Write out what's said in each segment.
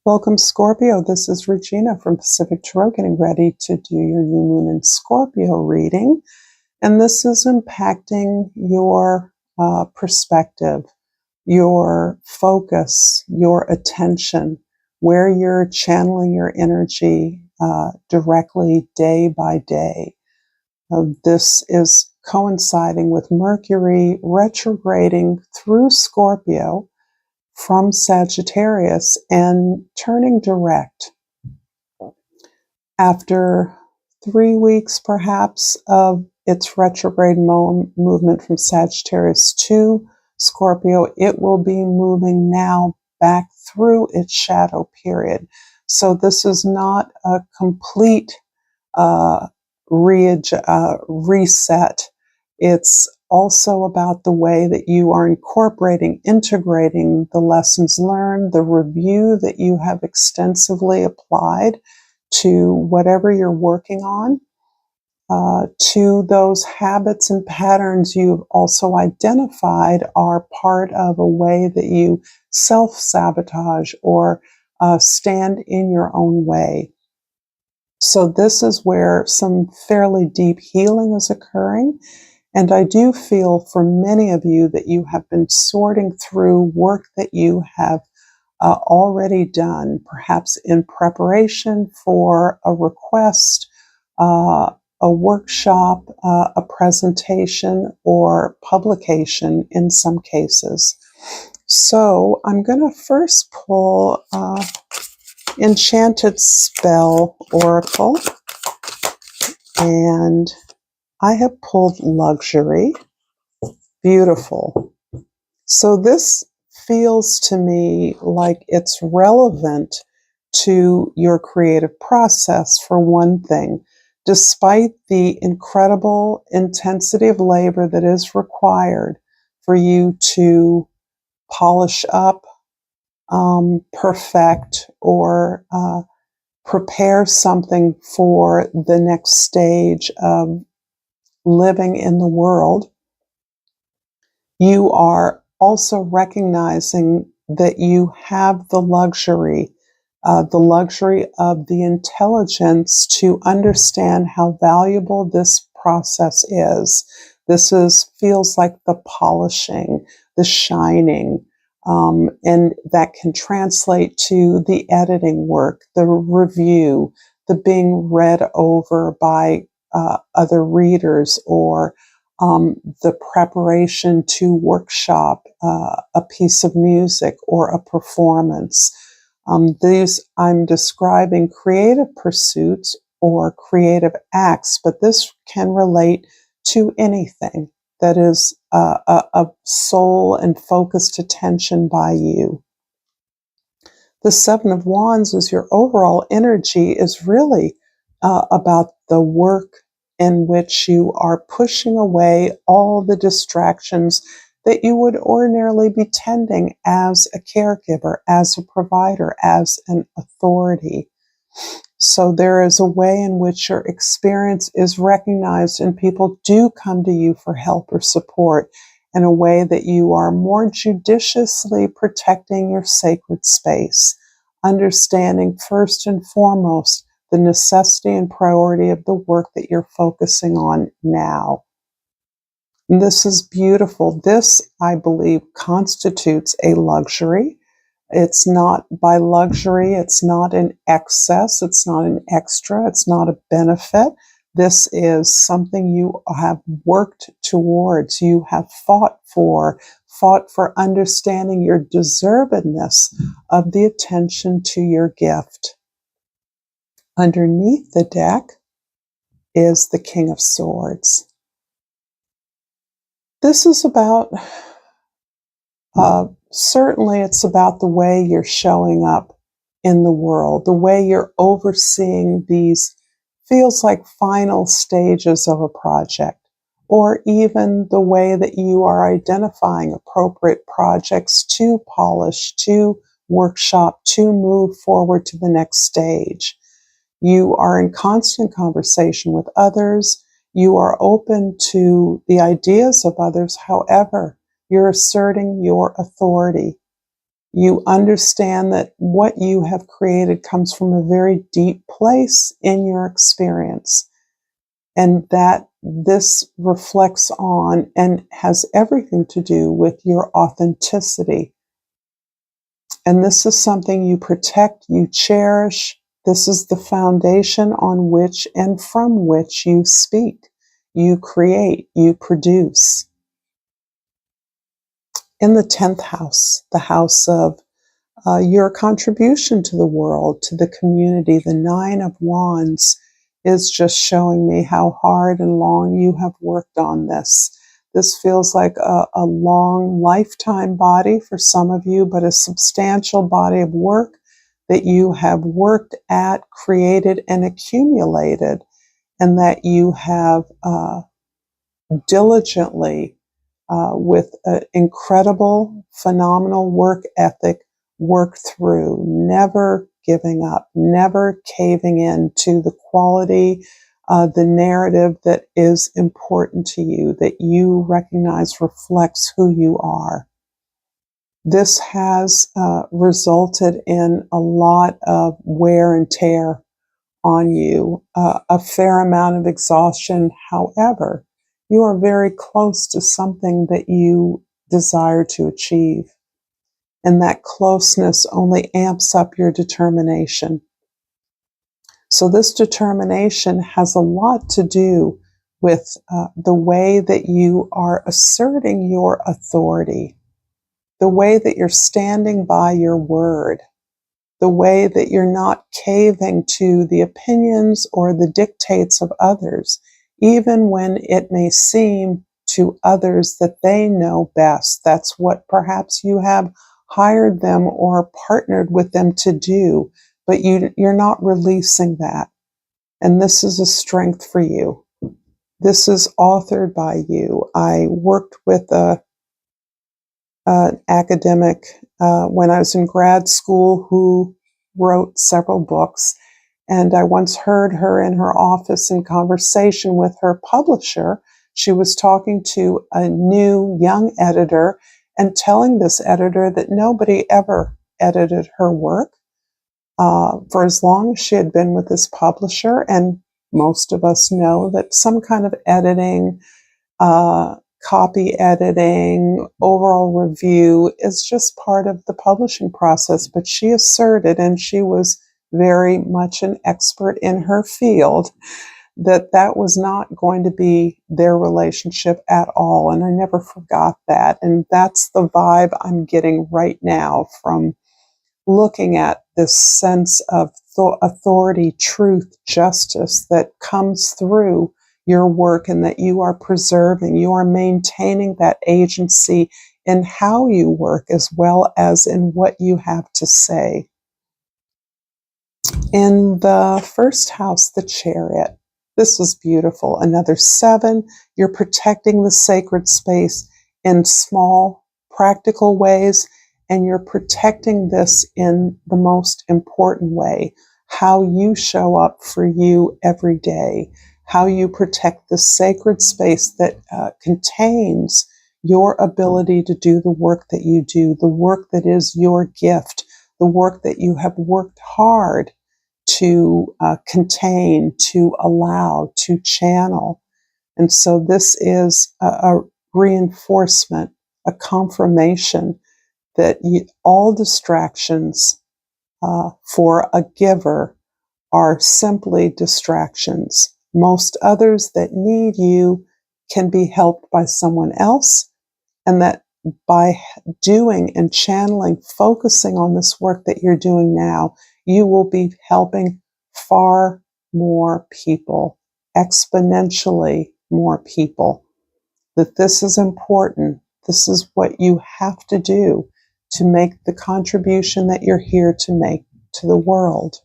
Welcome, Scorpio. This is Regina from Pacific Tarot, getting ready to do your new moon in Scorpio reading. And this is impacting your perspective, your focus, your attention, where you're channeling your energy directly day by day. This is coinciding with Mercury retrograding through Scorpio from Sagittarius and turning direct. After 3 weeks, perhaps, of its retrograde movement from Sagittarius to Scorpio, it will be moving now back through its shadow period. So this is not a complete reset. It's also about the way that you are integrating the lessons learned, the review that you have extensively applied to whatever you're working on, to those habits and patterns you've also identified are part of a way that you self-sabotage or stand in your own way. So this is where some fairly deep healing is occurring. And I do feel for many of you that you have been sorting through work that you have already done, perhaps in preparation for a request, a workshop, a presentation, or publication in some cases. So I'm going to first pull Enchanted Spell Oracle, and I have pulled Luxury. Beautiful. So this feels to me like it's relevant to your creative process, for one thing. Despite the incredible intensity of labor that is required for you to polish up, perfect, or prepare something for the next stage of living in the world, you are also recognizing that you have the luxury of the intelligence to understand how valuable this process is. Feels like the polishing, the shining, and that can translate to the editing work, the review, the being read over by other readers, or the preparation to workshop a piece of music or a performance. These I'm describing creative pursuits or creative acts, but this can relate to anything that is a soul and focused attention by you. The Seven of Wands is your overall energy is really about the work in which you are pushing away all the distractions that you would ordinarily be tending as a caregiver, as a provider, as an authority. So there is a way in which your experience is recognized and people do come to you for help or support, in a way that you are more judiciously protecting your sacred space, understanding first and foremost the necessity and priority of the work that you're focusing on now. And this is beautiful. This, I believe, constitutes a luxury. It's not by luxury, it's not an excess, it's not an extra, it's not a benefit. This is something you have worked towards, you have fought for understanding your deservedness of the attention to your gift. Underneath the deck is the King of Swords. This is about, certainly it's about the way you're showing up in the world, the way you're overseeing these, feels like final stages of a project, or even the way that you are identifying appropriate projects to polish, to workshop, to move forward to the next stage. You are in constant conversation with others. You are open to the ideas of others. However, you're asserting your authority. You understand that what you have created comes from a very deep place in your experience, and that this reflects on and has everything to do with your authenticity. And this is something you protect, you cherish. This is the foundation on which and from which you speak, you create, you produce. In the 10th house, the house of your contribution to the world, to the community, the 9 of Wands is just showing me how hard and long you have worked on this. This feels like a long lifetime body for some of you, but a substantial body of work that you have worked at, created, and accumulated, and that you have diligently, with an incredible, phenomenal work ethic, work through, never giving up, never caving in to the quality, the narrative that is important to you, that you recognize reflects who you are. This has resulted in a lot of wear and tear on you, a fair amount of exhaustion. However, you are very close to something that you desire to achieve, and that closeness only amps up your determination. So this determination has a lot to do with the way that you are asserting your authority, the way that you're standing by your word, the way that you're not caving to the opinions or the dictates of others, even when it may seem to others that they know best. That's what perhaps you have hired them or partnered with them to do, but you're not releasing that. And this is a strength for you. This is authored by you. I worked with an academic when I was in grad school who wrote several books. And I once heard her in her office in conversation with her publisher. She was talking to a new young editor and telling this editor that nobody ever edited her work for as long as she had been with this publisher. And most of us know that some kind of editing, copy editing, overall review is just part of the publishing process. But she asserted, and she was very much an expert in her field, that that was not going to be their relationship at all. And I never forgot that. And that's the vibe I'm getting right now from looking at this sense of authority, truth, justice that comes through your work, and that you are preserving, you are maintaining that agency in how you work as well as in what you have to say. In the first house, the Chariot, this was beautiful. Another 7, you're protecting the sacred space in small, practical ways, and you're protecting this in the most important way, how you show up for you every day, how you protect the sacred space that contains your ability to do the work that you do, the work that is your gift, the work that you have worked hard to contain, to allow, to channel. And so this is a reinforcement, a confirmation that all distractions for a giver are simply distractions. Most others that need you can be helped by someone else, and that by doing and channeling, focusing on this work that you're doing now, you will be helping far more people, exponentially more people. That this is important. This is what you have to do to make the contribution that you're here to make to the world.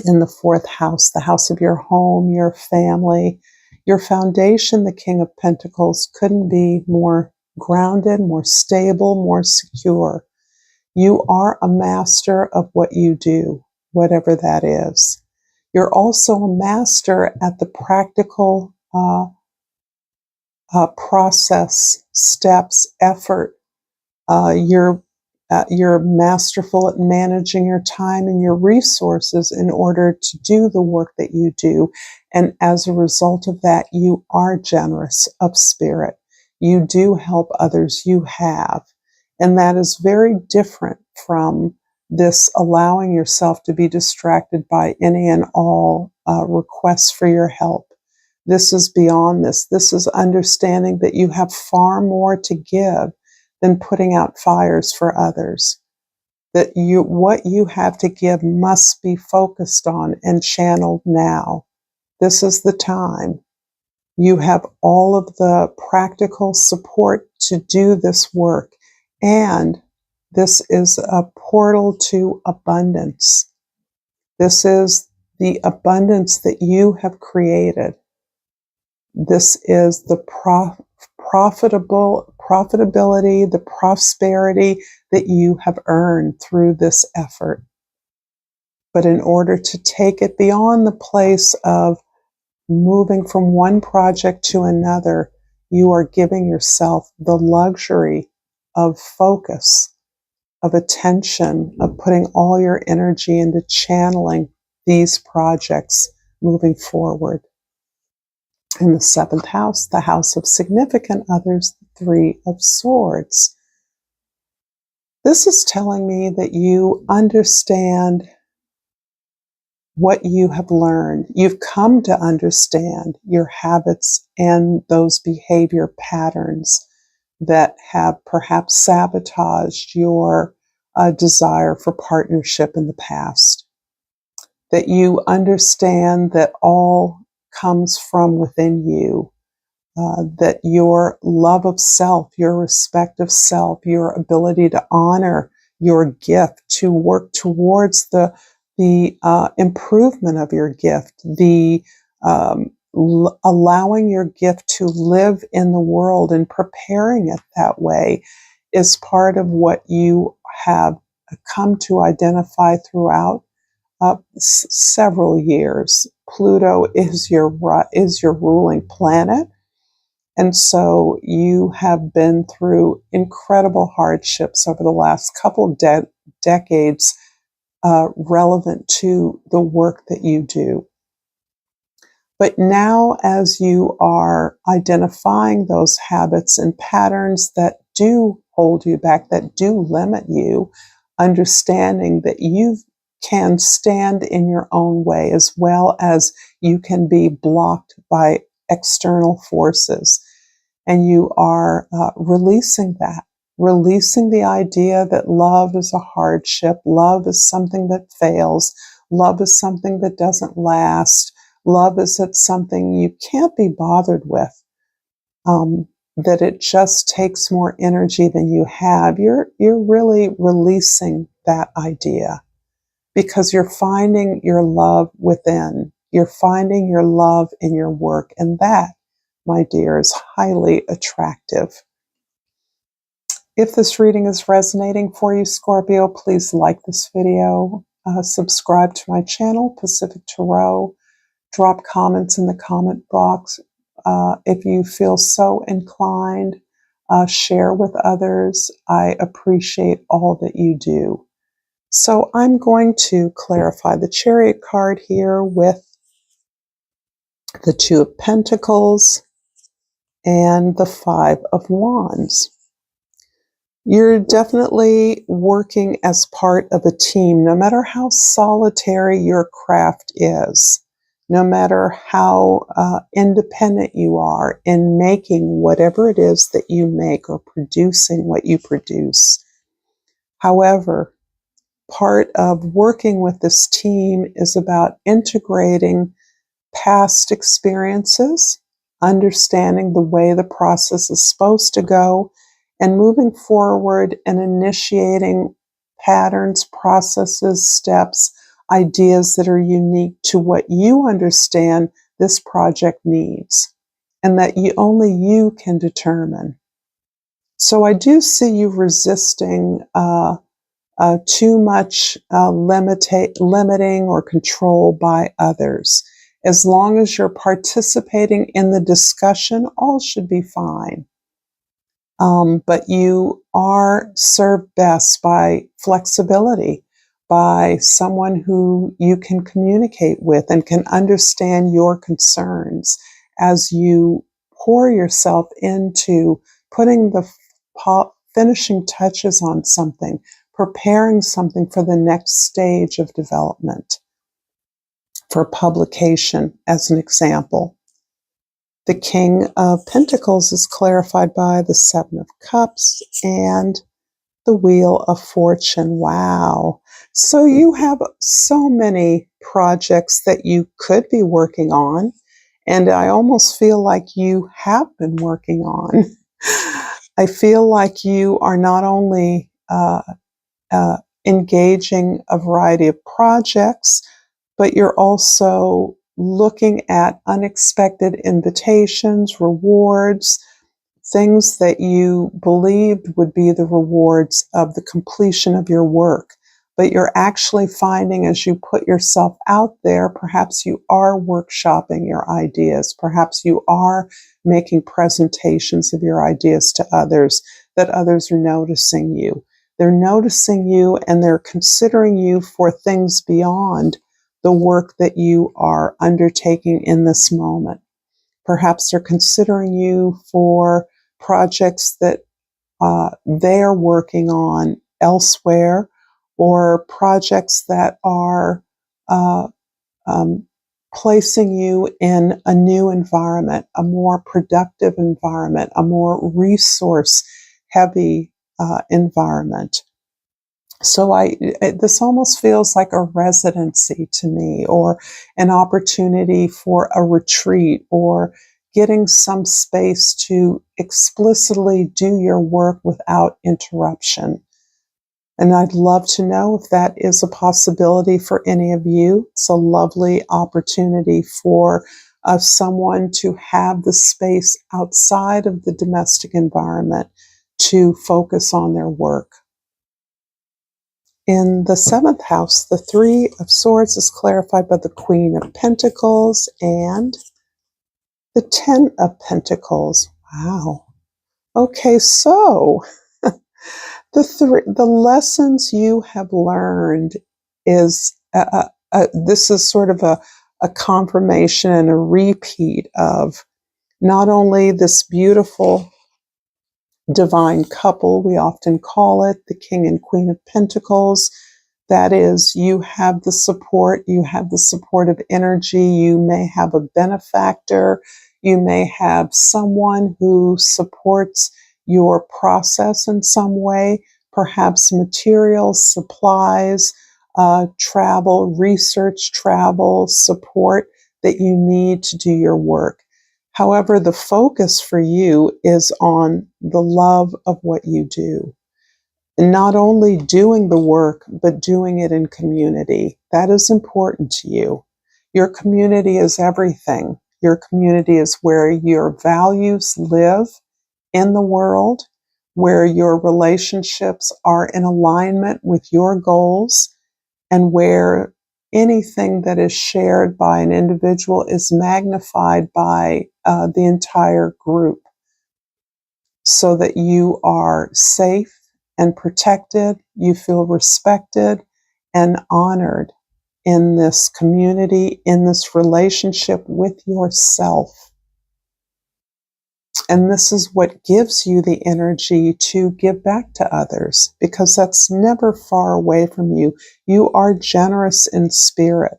In the 4th house, the house of your home, your family, your foundation, the King of Pentacles, couldn't be more grounded, more stable, more secure. You are a master of what you do, whatever that is. You're also a master at the practical process, steps, effort. You're you're masterful at managing your time and your resources in order to do the work that you do. And as a result of that, you are generous of spirit. You do help others. You have. And that is very different from this allowing yourself to be distracted by any and all requests for your help. This is beyond this. This is understanding that you have far more to give than putting out fires for others. That what you have to give must be focused on and channeled now. This is the time. You have all of the practical support to do this work, and this is a portal to abundance. This is the abundance that you have created. This is the profitability, the prosperity that you have earned through this effort. But in order to take it beyond the place of moving from one project to another, you are giving yourself the luxury of focus, of attention, of putting all your energy into channeling these projects moving forward. In the seventh house, the house of significant others, the Three of Swords. This is telling me that you understand what you have learned. You've come to understand your habits and those behavior patterns that have perhaps sabotaged your desire for partnership in the past. That you understand that all comes from within you. That your love of self, your respect of self, your ability to honor your gift, to work towards the improvement of your gift, the allowing your gift to live in the world and preparing it that way is part of what you have come to identify throughout several years. Pluto is your ruling planet. And so you have been through incredible hardships over the last couple decades relevant to the work that you do. But now, as you are identifying those habits and patterns that do hold you back, that do limit you, understanding that you can stand in your own way as well as you can be blocked by external forces. And you are releasing that, releasing the idea that love is a hardship, love is something that fails, love is something that doesn't last, love is something you can't be bothered with, that it just takes more energy than you have. You're really releasing that idea because you're finding your love within. You're finding your love in your work, and that, my dear, is highly attractive. If this reading is resonating for you, Scorpio, please like this video, subscribe to my channel, Pacific Tarot, drop comments in the comment box. If you feel so inclined, share with others. I appreciate all that you do. So I'm going to clarify the Chariot card here with the Two of Pentacles and the Five of Wands. You're definitely working as part of a team, no matter how solitary your craft is, no matter how independent you are in making whatever it is that you make or producing what you produce. However, part of working with this team is about integrating past experiences, understanding the way the process is supposed to go, and moving forward and initiating patterns, processes, steps, ideas that are unique to what you understand this project needs, and that only you can determine. So I do see you resisting too much limiting or control by others. As long as you're participating in the discussion, all should be fine. But you are served best by flexibility, by someone who you can communicate with and can understand your concerns as you pour yourself into putting the finishing touches on something, preparing something for the next stage of development, for publication, as an example. The King of Pentacles is clarified by the Seven of Cups and the Wheel of Fortune. Wow. So you have so many projects that you could be working on, and I almost feel like you have been working on. I feel like you are not only engaging a variety of projects, but you're also looking at unexpected invitations, rewards, things that you believed would be the rewards of the completion of your work. But you're actually finding, as you put yourself out there, perhaps you are workshopping your ideas, perhaps you are making presentations of your ideas to others, that others are noticing you. They're noticing you and they're considering you for things beyond the work that you are undertaking in this moment. Perhaps they're considering you for projects that they're working on elsewhere, or projects that are uh, um, placing you in a new environment, a more productive environment, a more resource heavy environment. So this almost feels like a residency to me, or an opportunity for a retreat, or getting some space to explicitly do your work without interruption. And I'd love to know if that is a possibility for any of you. It's a lovely opportunity for someone to have the space outside of the domestic environment to focus on their work. In the seventh house, the Three of Swords is clarified by the Queen of Pentacles and the Ten of Pentacles. Wow. Okay, so the lessons you have learned is this is sort of a confirmation and a repeat of not only this beautiful divine couple, we often call it the King and Queen of Pentacles. That is, you have the supportive energy, you may have a benefactor, you may have someone who supports your process in some way, perhaps materials, supplies, travel, research, travel, support that you need to do your work. However, the focus for you is on the love of what you do. And not only doing the work, but doing it in community. That is important to you. Your community is everything. Your community is where your values live in the world, where your relationships are in alignment with your goals, and where anything that is shared by an individual is magnified by the entire group, so that you are safe and protected, you feel respected and honored in this community, in this relationship with yourself. And this is what gives you the energy to give back to others, because that's never far away from you. You are generous in spirit.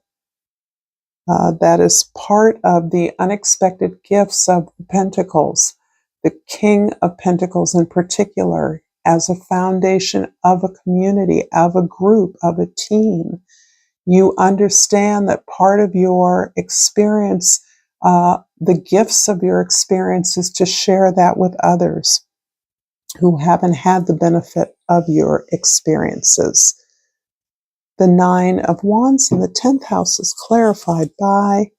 That is part of the unexpected gifts of the Pentacles. The King of Pentacles in particular, as a foundation of a community, of a group, of a team. You understand that part of your experience, the gifts of your experience, is to share that with others who haven't had the benefit of your experiences. The Nine of Wands in the 10th house is clarified by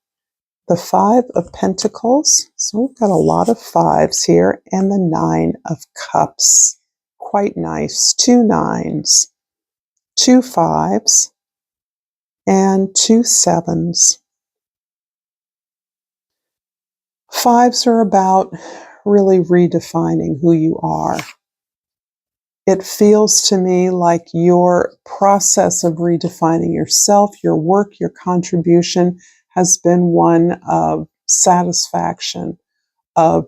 the Five of Pentacles. So we've got a lot of fives here, and the Nine of Cups. Quite nice. 2 nines, 2 fives, and 2 sevens. Fives are about really redefining who you are. It feels to me like your process of redefining yourself, your work, your contribution has been one of satisfaction, of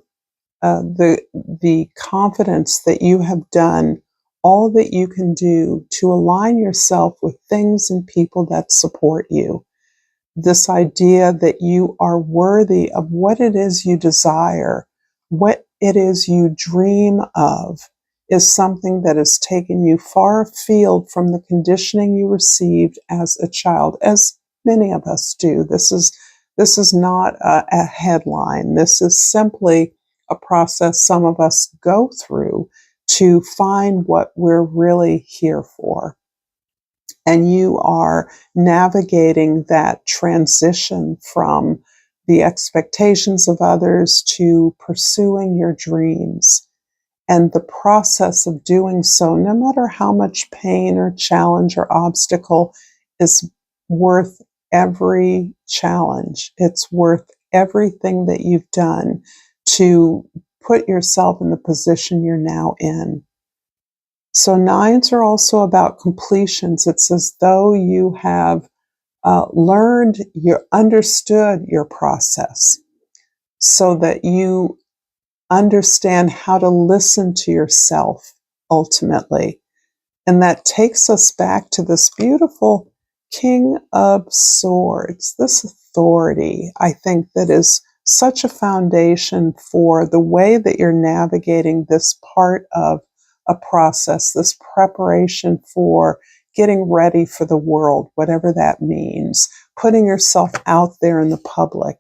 the confidence that you have done all that you can do to align yourself with things and people that support you. This idea that you are worthy of what it is you desire, what it is you dream of, is something that has taken you far afield from the conditioning you received as a child, as many of us do. This is not a headline. This is simply a process some of us go through to find what we're really here for. And you are navigating that transition from the expectations of others to pursuing your dreams. And the process of doing so, no matter how much pain or challenge or obstacle, is worth every challenge. It's worth everything that you've done to put yourself in the position you're now in. So nines are also about completions. It's as though you have learned, you understood your process so that you understand how to listen to yourself ultimately. And that takes us back to this beautiful King of Swords, this authority, I think, that is such a foundation for the way that you're navigating this part of a process, this preparation for getting ready for the world, whatever that means, putting yourself out there in the public.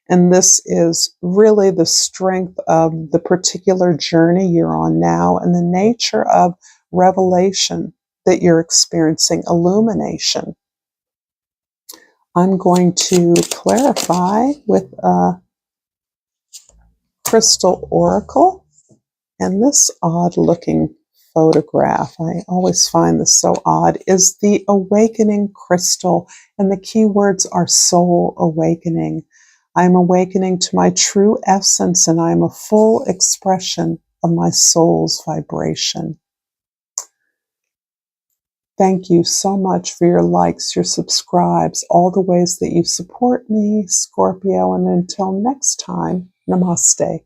And this is really the strength of the particular journey you're on now and the nature of revelation that you're experiencing, illumination. I'm going to clarify with a crystal oracle and this odd looking photograph. I always find this so odd, is the awakening crystal, and the keywords are soul awakening. I'm awakening to my true essence, and I'm a full expression of my soul's vibration. Thank you so much for your likes, your subscribes, all the ways that you support me, Scorpio, and until next time, namaste.